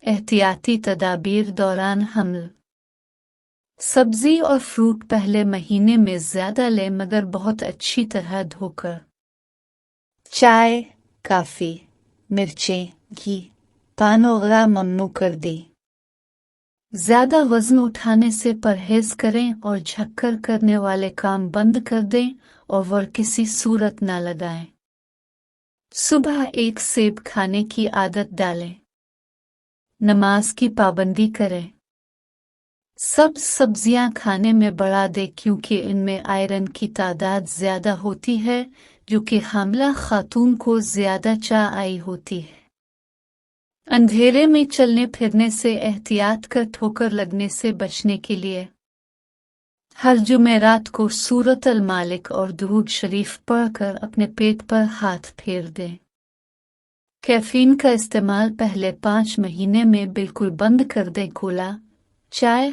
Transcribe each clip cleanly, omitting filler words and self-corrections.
احتیاطی تدابیر دوران حمل۔ سبزی اور فروٹ پہلے مہینے میں زیادہ لیں مگر بہت اچھی طرح دھو کر۔ چائے، کافی، مرچیں، گھی، پان وغیرہ ممنوع کر دی۔ زیادہ وزن اٹھانے سے پرہیز کریں اور جھک کر کرنے والے کام بند کر دیں اور وہ کسی صورت نہ لگائیں۔ صبح ایک سیب کھانے کی عادت ڈالیں۔ نماز کی پابندی کریں۔ سبز سبزیاں کھانے میں بڑھا دیں کیونکہ ان میں آئرن کی تعداد زیادہ ہوتی ہے جو کہ حاملہ خاتون کو زیادہ چاہیے ہوتی ہے۔ اندھیرے میں چلنے پھرنے سے احتیاط کر ٹھوکر لگنے سے بچنے کے لیے ہر جمعرات کو سورۃ المالک اور درود شریف پڑھ کر اپنے پیٹ پر ہاتھ پھیر دیں۔ کیفین کا استعمال پہلے 5 مہینے میں بالکل بند کر دیں۔ کولا، چائے،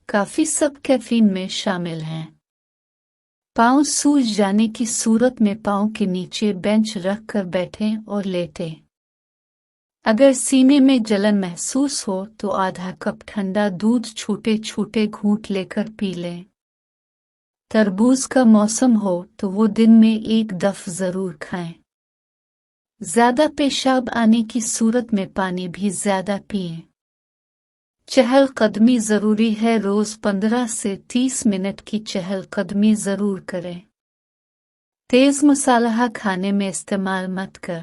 کافی سب کیفین میں شامل ہیں۔ پاؤں سوج جانے کی صورت میں پاؤں کے نیچے بینچ رکھ کر بیٹھیں اور لیٹیں۔ اگر سینے میں جلن محسوس ہو تو آدھا کپ ٹھنڈا دودھ چھوٹے چھوٹے گھونٹ لے کر پی لیں۔ تربوز کا موسم ہو تو وہ دن میں 1 دفعہ ضرور کھائیں۔ زیادہ پیشاب آنے کی صورت میں پانی بھی زیادہ پئیں۔ چہل قدمی ضروری ہے، روز 15 سے 30 منٹ کی چہل قدمی ضرور کریں۔ تیز مصالحہ کھانے میں استعمال مت کر۔